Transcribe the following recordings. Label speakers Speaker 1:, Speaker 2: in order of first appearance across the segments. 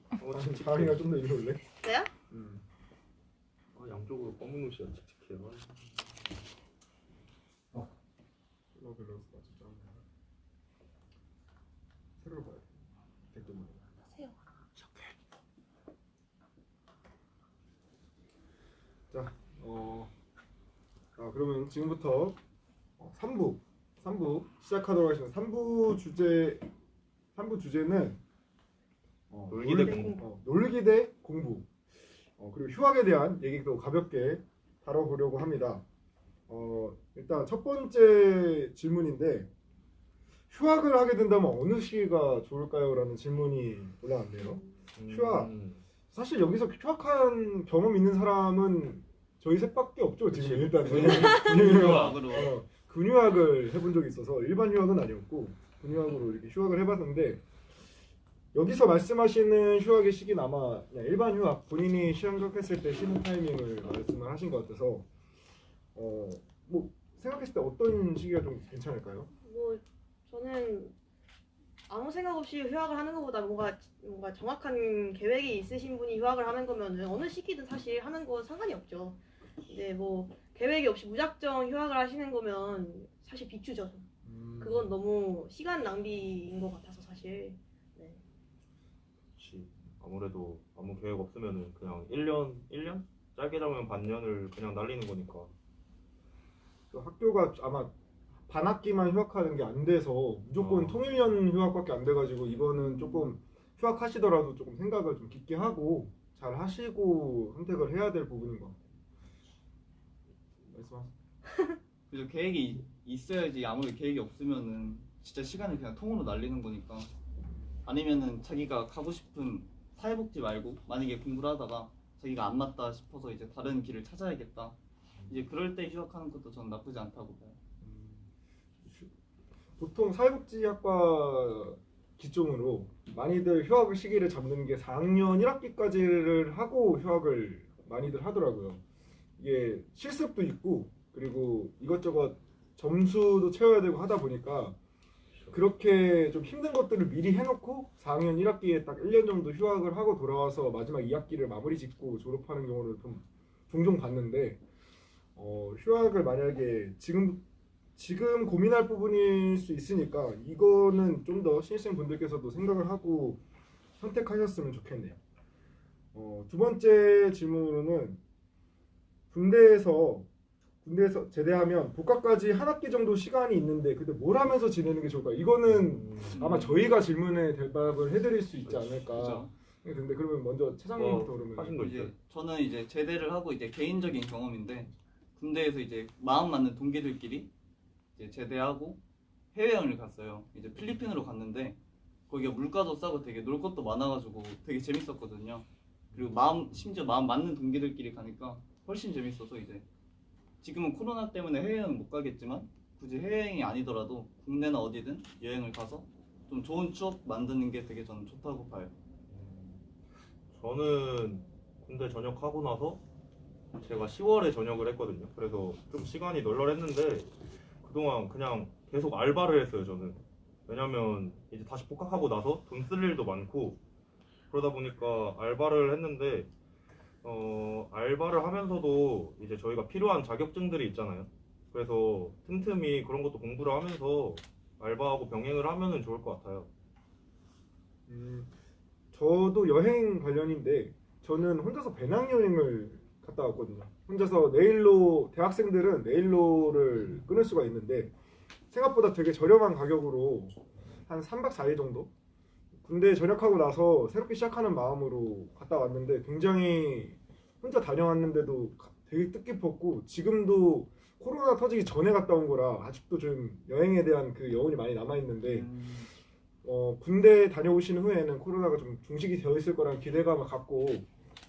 Speaker 1: 다은이가 좀 더 이리 올래?
Speaker 2: 돼요?
Speaker 3: 양쪽으로 검은 옷이야 칙칙해요.
Speaker 1: 컬러 밸런스가 좀 다르네. 새로 봐야 돼. 댓글만.
Speaker 2: 세요.
Speaker 1: 자, 그러면 지금부터 3부 시작하도록 하겠습니다. 3부 주제는
Speaker 3: 놀기 대 공부.
Speaker 1: 놀기 대 공부. 그리고 휴학에 대한 얘기도 가볍게 다뤄보려고 합니다. 일단 첫 번째 질문인데 휴학을 하게 된다면 어느 시기가 좋을까요? 라는 질문이 올라왔네요. 휴학. 사실 여기서 휴학한 경험 있는 사람은 저희 셋밖에 없죠. 지금 일단 근휴학을 해본 적이 있어서 일반 휴학은 아니었고 근휴학으로 이렇게 휴학을 해봤는데 여기서 말씀하시는 휴학의 시기는 아마 그냥 일반 휴학 본인이 시험각했을 때 쉬는 타이밍을 말씀을 하신 것 같아서 뭐 생각했을 때 어떤 시기가 좀 괜찮을까요?
Speaker 2: 뭐 저는 아무 생각 없이 휴학을 하는 것보다 뭔가 정확한 계획이 있으신 분이 휴학을 하는 거면 어느 시기든 사실 하는 거 상관이 없죠. 근데 뭐 계획이 없이 무작정 휴학을 하시는 거면 사실 비추죠. 그건 너무 시간 낭비인 것 같아서 사실. 네.
Speaker 3: 그렇지. 아무래도 아무 계획 없으면은 그냥 1년? 짧게 잡으면 반년을 그냥 날리는 거니까.
Speaker 1: 그 학교가 아마 반학기만 휴학하는 게 안 돼서 무조건 통일년 휴학밖에 안 돼가지고 이거는 조금 휴학하시더라도 조금 생각을 좀 깊게 하고 잘 하시고 선택을 해야 될 부분인 것 같아요. 말씀하세요.
Speaker 4: 그래서 계획이 있어야지. 아무리 계획이 없으면은 진짜 시간을 그냥 통으로 날리는 거니까. 아니면은 자기가 가고 싶은 사회복지 말고 만약에 공부를 하다가 자기가 안 맞다 싶어서 이제 다른 길을 찾아야겠다. 이제 그럴 때 휴학하는 것도 저는 나쁘지 않다고 봐요.
Speaker 1: 보통 사회복지학과 기종으로 많이들 휴학을 시기를 잡는 게 4학년 1학기까지를 하고 휴학을 많이들 하더라고요. 이게 실습도 있고 그리고 이것저것 점수도 채워야 되고 하다 보니까 그렇게 좀 힘든 것들을 미리 해놓고 4학년 1학기에 딱 1년 정도 휴학을 하고 돌아와서 마지막 2학기를 마무리 짓고 졸업하는 경우를 좀 종종 봤는데 휴학을 만약에 지금 고민할 부분일 수 있으니까 이거는 좀 더 신입생 분들께서도 생각을 하고 선택하셨으면 좋겠네요. 두 번째 질문으로는 군대에서 제대하면 복학까지 한 학기 정도 시간이 있는데 그때 뭘 하면서 지내는 게 좋을까요? 이거는 아마 저희가 질문에 대답을 해드릴 수 있지 않을까.
Speaker 4: 그렇죠.
Speaker 1: 근데 그러면 먼저 차장님부터 그러면
Speaker 3: 하신 거 있어요?
Speaker 4: 이제 저는 이제 제대를 하고 이제 개인적인 경험인데 군대에서 이제 마음 맞는 동기들끼리 이제 제대하고 해외여행을 갔어요. 이제 필리핀으로 갔는데 거기가 물가도 싸고 되게 놀 것도 많아가지고 되게 재밌었거든요. 그리고 심지어 마음 맞는 동기들끼리 가니까 훨씬 재밌어서 이제 지금은 코로나 때문에 해외여행 못 가겠지만 굳이 해외여행이 아니더라도 국내나 어디든 여행을 가서 좀 좋은 추억 만드는 게 되게 저는 좋다고 봐요.
Speaker 3: 저는 군대 전역하고 나서 제가 10월에 전역을 했거든요. 그래서 좀 시간이 널널했는데 그동안 그냥 계속 알바를 했어요. 저는 왜냐면 이제 다시 복학하고 나서 돈 쓸 일도 많고 그러다 보니까 알바를 했는데 알바를 하면서도 이제 저희가 필요한 자격증들이 있잖아요. 그래서 틈틈이 그런 것도 공부를 하면서 알바하고 병행을 하면은 좋을 것 같아요.
Speaker 1: 저도 여행 관련인데 저는 혼자서 배낭여행을 갔다 왔거든요. 혼자서 대학생들은 네일로를 끊을 수가 있는데 생각보다 되게 저렴한 가격으로 한 3박 4일 정도? 군대 전역하고 나서 새롭게 시작하는 마음으로 갔다 왔는데 굉장히 혼자 다녀왔는데도 되게 뜻깊었고 지금도 코로나 터지기 전에 갔다 온 거라 아직도 좀 여행에 대한 그 여운이 많이 남아있는데 군대 다녀오신 후에는 코로나가 좀 중식이 되어 있을 거라는 기대감을 갖고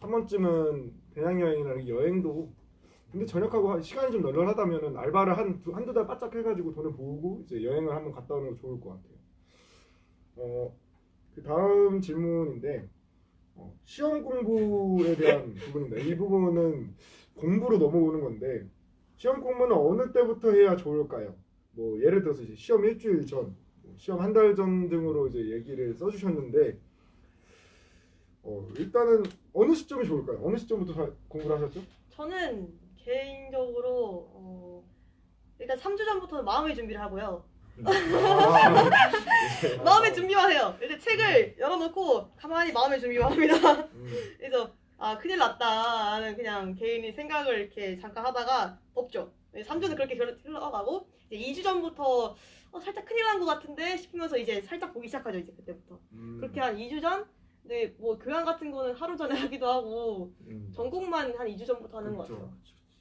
Speaker 1: 한 번쯤은 배낭여행이나 여행도 근데 전역하고 시간이 좀 널널하다면 알바를 한두 달 바짝 해가지고 돈을 모으고 이제 여행을 한번 갔다 오는 거 좋을 것 같아요. 그 다음 질문인데 시험 공부에 대한 부분입니다. 이 부분은 공부로 넘어오는 건데 시험 공부는 어느 때부터 해야 좋을까요? 뭐 예를 들어서 이제 시험 일주일 전, 시험 한 달 전 등으로 이제 얘기를 써주셨는데 일단은 어느 시점이 좋을까요? 어느 시점부터 공부를 하셨죠?
Speaker 2: 저는 개인적으로 일단 3주 전부터 마음의 준비를 하고요.
Speaker 1: 아,
Speaker 2: 마음의 준비만 해요. 일단 책을 열어놓고 가만히 마음의 준비만 합니다. 그래서 큰일 났다 하는 그냥 개인이 생각을 이렇게 잠깐 하다가 덮죠. 3주는 그렇게 흘러가고 이제 2주 전부터 살짝 큰일 난 것 같은데 싶으면서 이제 살짝 보기 시작하죠. 이제 그때부터. 그렇게 한 2주 전? 근데 뭐 교양 같은 거는 하루 전에 하기도 하고 전공만 한 2주 전부터 하는 것
Speaker 1: 그렇죠.
Speaker 2: 같아요.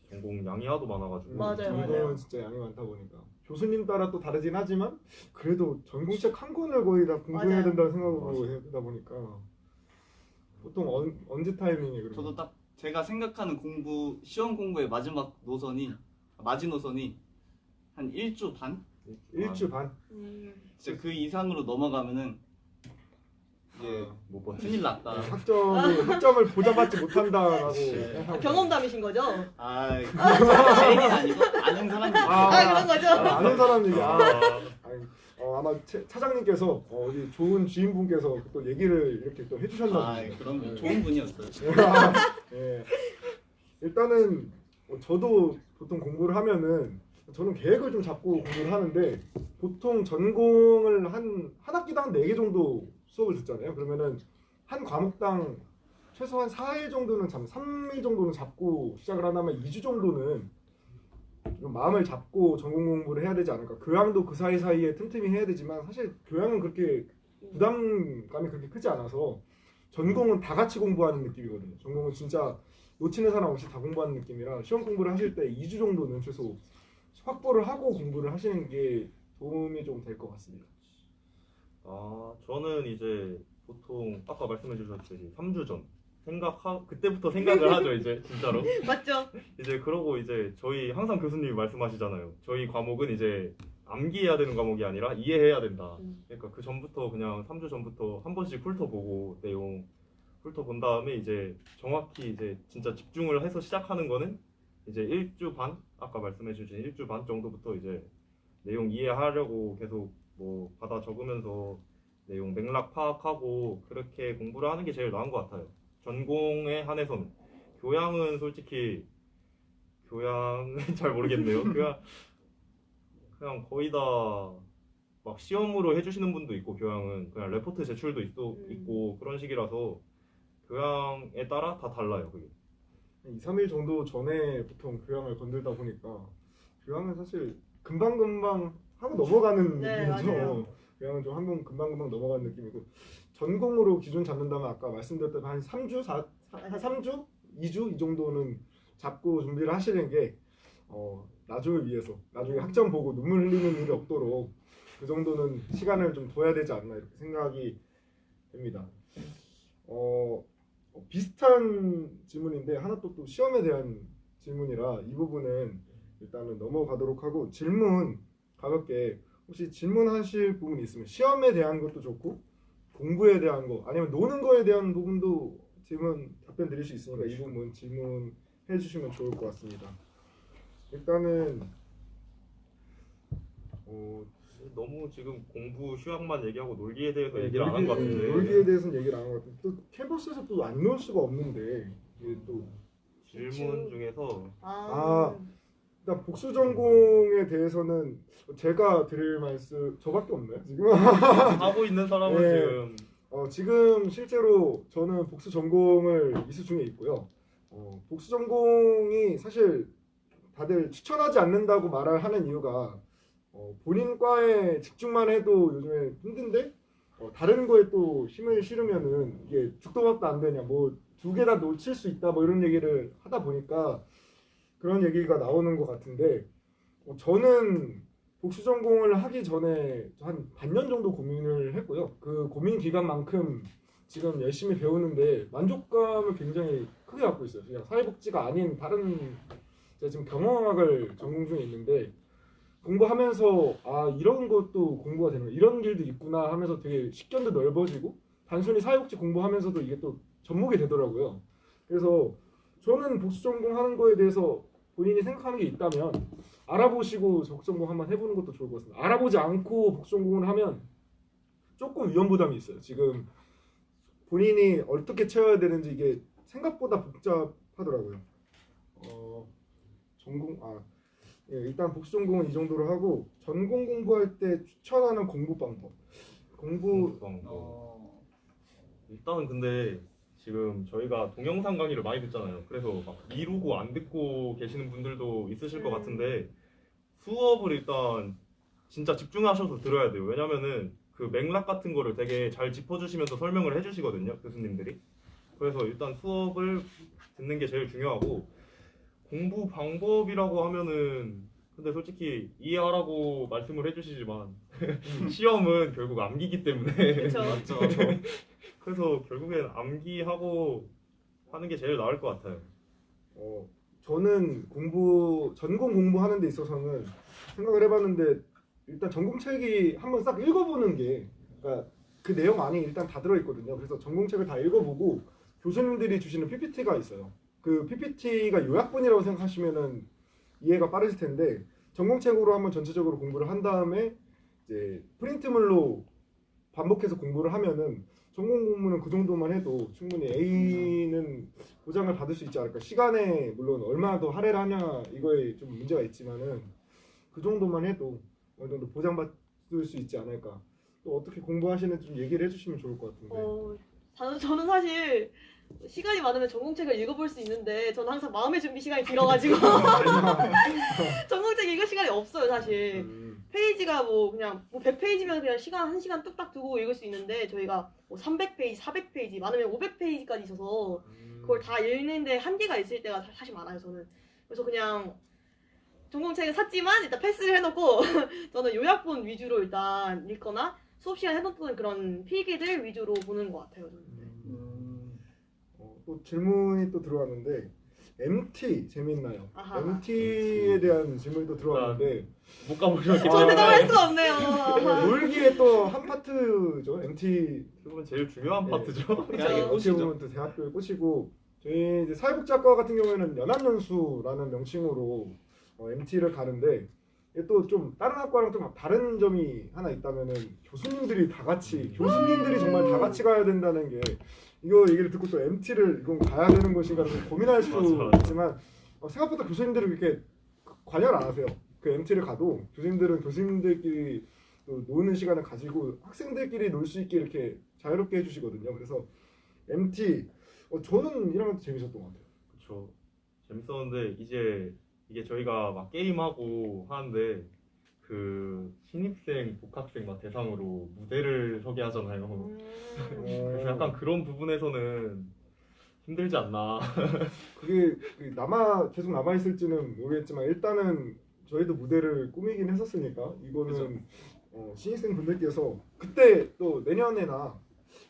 Speaker 3: 전공 양이 하도 많아가지고.
Speaker 2: 맞아요,
Speaker 1: 전공은
Speaker 2: 맞아요.
Speaker 1: 진짜 양이 많다 보니까 교수님 따라 또 다르긴 하지만 그래도 전공책 한 권을 거의 다 공부해야
Speaker 2: 맞아요.
Speaker 1: 된다는 생각으로
Speaker 3: 맞아요.
Speaker 1: 하다 보니까 보통 언제 타이밍이 그러면?
Speaker 4: 저도 딱 제가 생각하는 시험 공부의 마지노선이 한 1주 반?
Speaker 1: 일주 반?
Speaker 4: 진짜 그 이상으로 넘어가면은 이제
Speaker 3: 못 봤지.
Speaker 4: 큰일 났다.
Speaker 1: 학점을 보장받지 못한다라고
Speaker 2: 경험담이신 거죠?
Speaker 4: 제 얘기는 아니고 아는 사람들.
Speaker 2: 그런 거죠?
Speaker 1: 아는 사람 얘기.
Speaker 3: 아,
Speaker 1: 아마 차장님께서 어디 좋은 지인분께서 또 얘기를 이렇게 또 해주셨나 보네요.
Speaker 4: 그런 좋은 분이었어요.
Speaker 1: 예. 일단은 저도 보통 공부를 하면은 저는 계획을 좀 잡고 공부를 하는데 보통 전공을 한 학기당 4개 정도 수업을 듣잖아요. 그러면은 한 과목당 최소한 4일 정도는 3일 정도는 잡고 시작을 하다면 2주 정도는 좀 마음을 잡고 전공 공부를 해야 되지 않을까. 교양도 그 사이사이에 틈틈이 해야 되지만 사실 교양은 그렇게 부담감이 그렇게 크지 않아서 전공은 다 같이 공부하는 느낌이거든요. 전공은 진짜 놓치는 사람 없이 다 공부하는 느낌이라 시험 공부를 하실 때 2주 정도는 최소 확보를 하고 공부를 하시는 게 도움이 좀 될 것 같습니다.
Speaker 3: 저는 이제 보통 아까 말씀해 주셨듯이 3주 전 그때부터 생각을 하죠. 이제 진짜로.
Speaker 2: 맞죠?
Speaker 3: 이제 그러고 이제 저희 항상 교수님이 말씀하시잖아요. 저희 과목은 이제 암기해야 되는 과목이 아니라 이해해야 된다. 그러니까 그 전부터 그냥 3주 전부터 한 번씩 훑어보고 내용 훑어본 다음에 이제 정확히 이제 진짜 집중을 해서 시작하는 거는 이제 1주 반? 아까 말씀해 주신 1주 반 정도부터 이제 내용 이해하려고 계속 뭐 받아 적으면서 내용 맥락 파악하고 그렇게 공부를 하는 게 제일 나은 것 같아요. 전공에 한해서는. 교양은 솔직히 교양은 잘 모르겠네요. 그냥 거의 다 막 시험으로 해주시는 분도 있고 교양은 그냥 레포트 제출도 있고 그런 식이라서 교양에 따라 다 달라요. 그게.
Speaker 1: 2, 3일 정도 전에 보통 교양을 건들다 보니까 교양은 사실 금방금방 하고 넘어가는
Speaker 2: 네,
Speaker 1: 느낌이죠.
Speaker 2: 맞아요.
Speaker 1: 교양은 좀 한번 금방금방 넘어가는 느낌이고 전공으로 기준 잡는다면 아까 말씀드렸던 한 3주, 3주? 2주? 이 정도는 잡고 준비를 하시는 게 나중을 위해서 나중에 학점 보고 눈물 흘리는 일이 없도록 그 정도는 시간을 좀 둬야 되지 않나 이렇게 생각이 됩니다. 비슷한 질문인데 하나 또 시험에 대한 질문이라 이 부분은 일단은 넘어가도록 하고 질문 가볍게 혹시 질문하실 부분이 있으면 시험에 대한 것도 좋고 공부에 대한 거 아니면 노는 거에 대한 부분도 답변 드릴 수 있으니까 이 부분 질문해 주시면 좋을 것 같습니다. 일단은
Speaker 3: 너무 지금 공부 휴학만 얘기하고 놀기에 대해서 얘기를 안 한 것 같은데.
Speaker 1: 놀기에 대해서는 얘기를 안 한 것 같은데 또 캠퍼스에서 또 안 놀 수가 없는데 이게 또
Speaker 3: 질문 중에서
Speaker 1: 일단 복수 전공에 대해서는 제가 드릴 말씀 저밖에 없나요 지금?
Speaker 3: 하고 있는 사람은
Speaker 1: 네.
Speaker 3: 지금
Speaker 1: 지금 실제로 저는 복수 전공을 이수 중에 있고요. 복수 전공이 사실 다들 추천하지 않는다고 말을 하는 이유가 본인 과에 집중만 해도 요즘에 힘든데 다른 거에 또 힘을 실으면은 이게 죽도 밥도 안 되냐 뭐 2개 다 놓칠 수 있다 뭐 이런 얘기를 하다 보니까 그런 얘기가 나오는 것 같은데 저는 복수 전공을 하기 전에 한 반년 정도 고민을 했고요. 그 고민 기간만큼 지금 열심히 배우는데 만족감을 굉장히 크게 갖고 있어요. 그냥 사회복지가 아닌 다른 제가 지금 경영학을 전공 중에 있는데 공부하면서 이런 것도 공부가 되는 이런 길도 있구나 하면서 되게 식견도 넓어지고 단순히 사회복지 공부하면서도 이게 또 접목이 되더라고요. 그래서 저는 복수 전공하는 거에 대해서 본인이 생각하는 게 있다면 알아보시고 복수 전공 한번 해보는 것도 좋을 것 같습니다. 알아보지 않고 복수 전공을 하면 조금 위험 부담이 있어요. 지금 본인이 어떻게 채워야 되는지 이게 생각보다 복잡하더라고요. 전공 예, 일단 복수 전공은 이 정도로 하고 전공 공부할 때 추천하는 공부 방법. 공부
Speaker 3: 일단은 근데 지금 저희가 동영상 강의를 많이 듣잖아요. 그래서 막 미루고 안 듣고 계시는 분들도 있으실 것 같은데 수업을 일단 진짜 집중하셔서 들어야 돼요. 왜냐면은 그 맥락 같은 거를 되게 잘 짚어주시면서 설명을 해주시거든요, 교수님들이. 그래서 일단 수업을 듣는 게 제일 중요하고 공부 방법이라고 하면은 근데 솔직히 이해하라고 말씀을 해주시지만 시험은 결국 암기기 때문에
Speaker 2: 그렇죠.
Speaker 4: 맞죠.
Speaker 3: 그래서 결국엔 암기하고 하는 게 제일 나을 것 같아요.
Speaker 1: 저는 전공 공부하는 데 있어서는 생각을 해봤는데 일단 전공책이 한번 싹 읽어보는 게 그러니까 그 내용 안에 일단 다 들어있거든요. 그래서 전공책을 다 읽어보고 교수님들이 주시는 PPT가 있어요. 그 PPT가 요약본이라고 생각하시면은 이해가 빠르실 텐데 전공책으로 한번 전체적으로 공부를 한 다음에 이제 프린트물로 반복해서 공부를 하면은 전공 공부는 그 정도만 해도 충분히 A는 보장을 받을 수 있지 않을까. 시간에 물론 얼마나 더 할애를 하냐 이거에 좀 문제가 있지만은 그 정도만 해도 어느 정도 보장받을 수 있지 않을까. 또 어떻게 공부하시는지 좀 얘기를 해주시면 좋을 것 같은데.
Speaker 2: 저는 사실 시간이 많으면 전공책을 읽어볼 수 있는데 저는 항상 마음의 준비 시간이 길어가지고 전공책 읽을 시간이 없어요 사실. 페이지가 뭐 그냥 뭐 100페이지면 그냥 시간 1시간 뚝딱 두고 읽을 수 있는데 저희가 뭐 300페이지, 400페이지 많으면 500페이지까지 있어서 그걸 다 읽는데 한계가 있을 때가 사실 많아요 저는. 그래서 그냥 전공책을 샀지만 일단 패스를 해놓고 저는 요약본 위주로 일단 읽거나 수업 시간에 해놓던 그런 필기들 위주로 보는 것 같아요 저는.
Speaker 1: 또 질문이 또 들어왔는데 MT 재밌나요?
Speaker 2: 아하.
Speaker 1: MT에 대한 질문이 또 들어왔는데
Speaker 3: 못 가보셨기
Speaker 2: 저 대답할
Speaker 3: 때문에
Speaker 2: 수가 없네요.
Speaker 1: 놀기에 또 한 파트죠. MT
Speaker 3: 그건 제일 중요한
Speaker 1: 네.
Speaker 3: 파트죠.
Speaker 4: 대학의
Speaker 1: 어떻게
Speaker 4: 꽃이죠.
Speaker 1: 보면 또 대학교의 꽃이고 저희 이제 사회복지학과 같은 경우에는 연합연수라는 명칭으로 MT를 가는데 이게 또 좀 다른 학과랑 좀 다른 점이 하나 있다면은 교수님들이 정말 다 같이 가야 된다는 게 이거 얘기를 듣고 또 MT를 이건 가야 되는 것인가 좀 고민할 수
Speaker 3: 맞아.
Speaker 1: 있지만 생각보다 교수님들이 그렇게 관여를 안 하세요. 그 MT를 가도 교수님들은 교수님들끼리 또 노는 시간을 가지고 학생들끼리 놀 수 있게 이렇게 자유롭게 해주시거든요. 그래서 MT 저는 1학년 때 재밌었던 것 같아요.
Speaker 3: 그렇죠. 재밌었는데 이제 이게 저희가 막 게임하고 하는데 그 신입생, 복학생 막 대상으로 무대를 서게 하잖아요. 그래서 약간 그런 부분에서는 힘들지 않나.
Speaker 1: 그게 계속 남아 있을지는 모르겠지만 일단은 저희도 무대를 꾸미긴 했었으니까 이거는 신입생 분들께서 그때 또 내년에나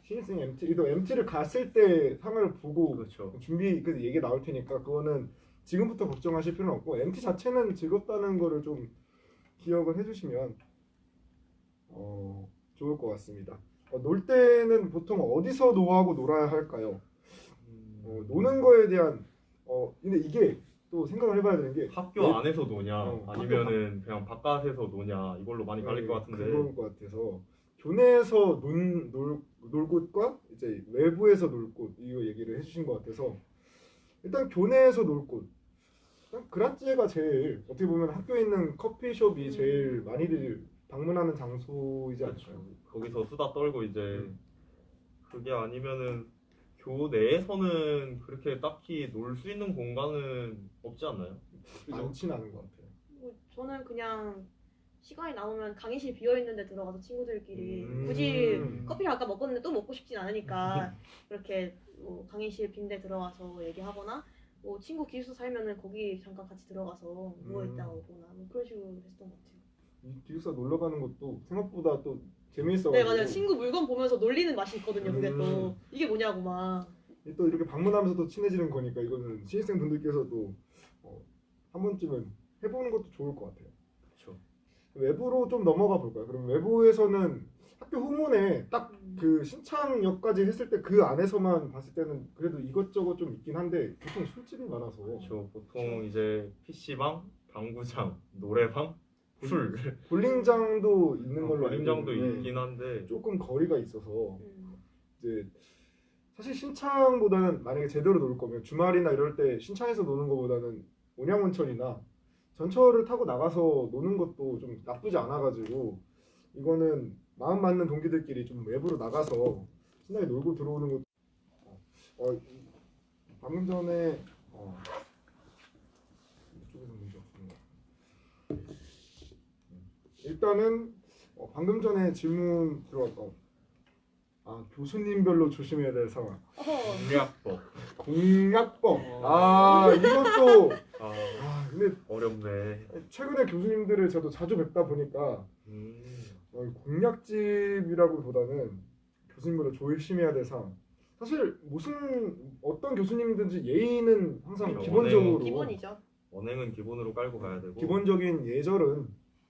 Speaker 1: 신입생 MT를 갔을 때 상을 보고
Speaker 3: 그렇죠.
Speaker 1: 그 얘기 나올 테니까 그거는 지금부터 걱정하실 필요는 없고 MT 자체는 즐겁다는 거를 좀 기억을 해주시면 좋을 것 같습니다. 놀 때는 보통 어디서 노하고 놀아야 할까요? 노는 거에 대한 근데 이게 또 생각을 해봐야 되는 게
Speaker 3: 학교 안에서 노냐 아니면은 그냥 바깥에서 노냐 이걸로 많이 갈릴 것 같은데.
Speaker 1: 그럴 것 같아서 교내에서 놀 곳과 이제 외부에서 놀 곳 이거 얘기를 해주신 것 같아서 일단 교내에서 놀 곳. 그라찌에가 제일 어떻게 보면 학교에 있는 커피숍이 제일 많이들 방문하는 장소이지 않을까요?
Speaker 3: 거기서 수다 떨고 이제 그게 아니면은 교내에서는 그렇게 딱히 놀 수 있는 공간은 없지 않나요?
Speaker 1: 많지는 않은 것 같아요.
Speaker 2: 저는 그냥 시간이 남으면 강의실 비어 있는데 들어가서 친구들끼리 굳이 커피를 아까 먹었는데 또 먹고 싶진 않으니까 그렇게 뭐 강의실 빈데 들어가서 얘기하거나 뭐 친구 기숙사 살면은 거기 잠깐 같이 들어가서 누워 있다 오거나 뭐 그런 식으로 했던 것 같아요.
Speaker 1: 이 기숙사 놀러 가는 것도 생각보다 또 재미있어가지고
Speaker 2: 네 맞아요. 친구 물건 보면서 놀리는 맛이 있거든요. 그게 또 이게 뭐냐고 막.
Speaker 1: 또 이렇게 방문하면서 또 친해지는 거니까 이거는 신입생 분들께서도 한 번쯤은 해보는 것도 좋을 것 같아요.
Speaker 3: 그렇죠.
Speaker 1: 외부로 좀 넘어가 볼까요? 그럼 외부에서는 학교 후문에 딱 그 신창역까지 했을 때 그 안에서만 봤을 때는 그래도 이것저것 좀 있긴 한데 보통 술집이 많아서
Speaker 3: 그렇죠. 보통 이제 PC방, 당구장, 노래방, 술,
Speaker 1: 볼링장도 있는 걸로 알고
Speaker 3: 볼링장도
Speaker 1: 있는데
Speaker 3: 있긴 한데
Speaker 1: 조금 거리가 있어서 이제 사실 신창보다는 만약에 제대로 놀 거면 주말이나 이럴 때 신창에서 노는 것보다는 온양온천이나 전철을 타고 나가서 노는 것도 좀 나쁘지 않아가지고 이거는 마음 맞는 동기들끼리 좀 외부로 나가서 신나게 놀고 들어오는 것도 방금 전에 이쪽에서 문제 없습니다. 일단은 방금 전에 질문 들어왔던 교수님별로 조심해야 될 상황.
Speaker 3: 공략법.
Speaker 1: 공약법. 이것도 근데
Speaker 3: 어렵네.
Speaker 1: 최근에 교수님들을 저도 자주 뵙다 보니까 공약집이라고보다는 교수님별로 조심해야 될 상황. 사실 어떤 교수님이든지 예의는 항상
Speaker 3: 그렇죠.
Speaker 1: 기본적으로
Speaker 2: 기본이죠.
Speaker 3: 언행은 기본으로 깔고 가야 되고.
Speaker 1: 기본적인 예절은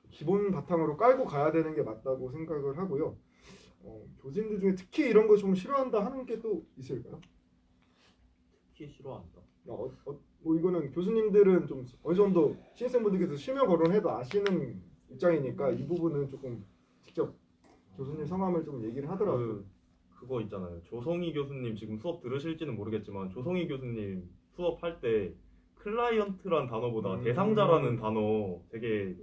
Speaker 1: 기본 바탕으로 깔고 가야 되는 게 맞다고 생각을 하고요. 교수님들 중에 특히 이런 거 좀 싫어한다 하는 게 또 있을까요?
Speaker 3: 특히 싫어한다.
Speaker 1: 뭐 이거는 교수님들은 좀 어느 정도 신입생분들께서 심야 거론해도 아시는 입장이니까 이 부분은 조금 직접 교수님 성함을 좀 얘기를 하더라고요.
Speaker 3: 그거 있잖아요. 조성희 교수님 지금 수업 들으실지는 모르겠지만 조성희 교수님 수업할 때 클라이언트란 단어보다 대상자라는 단어 되게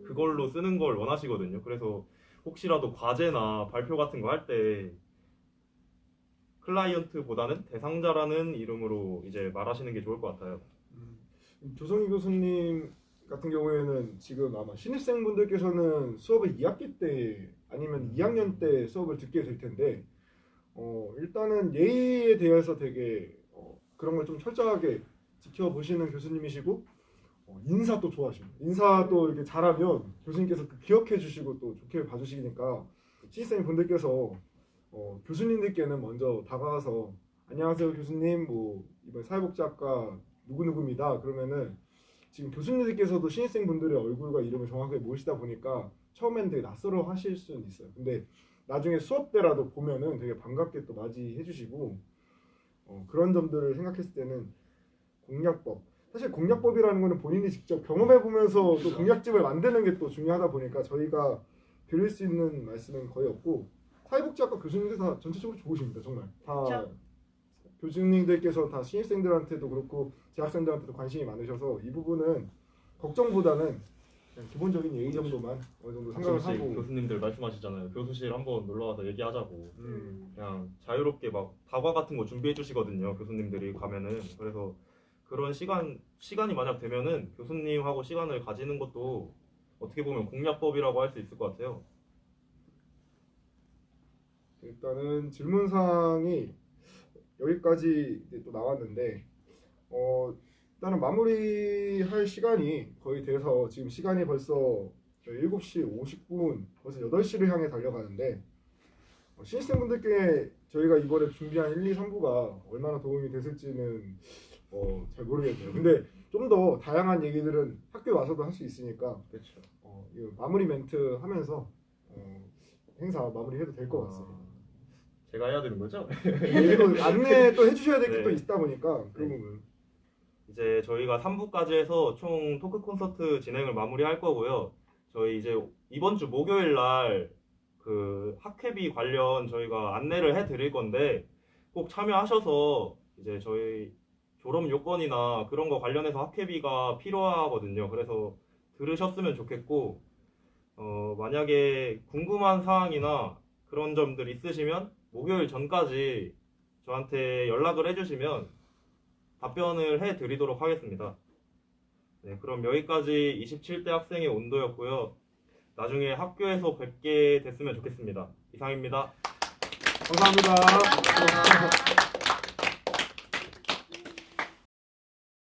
Speaker 3: 그걸로 쓰는 걸 원하시거든요. 그래서 혹시라도 과제나 발표 같은 거 할 때 클라이언트보다는 대상자라는 이름으로 이제 말하시는 게 좋을 것 같아요.
Speaker 1: 조성희 교수님 같은 경우에는 지금 아마 신입생분들께서는 수업을 2학기 때 아니면 2학년 때 수업을 듣게 될 텐데 일단은 예의에 대해서 되게 그런 걸 좀 철저하게 지켜보시는 교수님이시고 인사도 좋아하십니다. 인사도 이렇게 잘하면 교수님께서 기억해 주시고 또 좋게 봐주시니까 신입생 분들께서 교수님들께는 먼저 다가가서 안녕하세요 교수님 뭐 이번 사회복지학과 누구누구입니다. 그러면은 지금 교수님들께서도 신입생 분들의 얼굴과 이름을 정확하게 모르시다 보니까 처음에는 되게 낯설어 하실 수는 있어요. 근데 나중에 수업 때라도 보면은 되게 반갑게 또 맞이해 주시고 그런 점들을 생각했을 때는 공약법. 사실 공약법이라는 거는 본인이 직접 경험해 보면서 또 공약집을 만드는 게 또 중요하다 보니까 저희가 드릴 수 있는 말씀은 거의 없고 사회복지학과 교수님들 다 전체적으로 좋으십니다. 정말 다
Speaker 2: 그렇죠.
Speaker 1: 교수님들께서 다 신입생들한테도 그렇고 재학생들한테도 관심이 많으셔서 이 부분은 걱정보다는 그냥 기본적인 예의 정도만 어느 정도 생각을
Speaker 3: 가끔씩
Speaker 1: 하고
Speaker 3: 교수님들 말씀하시잖아요. 교수실 한번 놀러 와서 얘기하자고. 그냥 자유롭게 막 다과 같은 거 준비해 주시거든요. 교수님들이 가면은. 그래서 그런 시간이 만약 되면은 교수님하고 시간을 가지는 것도 어떻게 보면 공략법이라고 할 수 있을 것 같아요.
Speaker 1: 일단은 질문사항이 여기까지 이제 또 나왔는데 일단은 마무리할 시간이 거의 돼서 지금 시간이 벌써 7시 50분 벌써 8시를 향해 달려가는데 신입생분들께 저희가 이번에 준비한 1, 2, 3부가 얼마나 도움이 됐을지는 잘 모르겠네요. 근데 좀 더 다양한 얘기들은 학교에 와서도 할 수 있으니까
Speaker 3: 그렇죠.
Speaker 1: 이거 마무리 멘트 하면서 행사 마무리해도 될 것 같습니다.
Speaker 3: 제가 해야 되는 거죠?
Speaker 1: 그리고 안내 또 해주셔야 될 게 또
Speaker 3: 네.
Speaker 1: 있다 보니까 그
Speaker 3: 네.
Speaker 1: 부분.
Speaker 3: 이제 저희가 3부까지 해서 총 토크 콘서트 진행을 마무리할 거고요. 저희 이제 이번 주 목요일 날 그 학회비 관련 저희가 안내를 해드릴 건데 꼭 참여하셔서 이제 저희 졸업 요건이나 그런 거 관련해서 학회비가 필요하거든요. 그래서 들으셨으면 좋겠고 만약에 궁금한 사항이나 그런 점들 있으시면 목요일 전까지 저한테 연락을 해주시면 답변을 해드리도록 하겠습니다. 네, 그럼 여기까지 27대 학생의 온도였고요. 나중에 학교에서 뵙게 됐으면 좋겠습니다. 이상입니다.
Speaker 1: 감사합니다.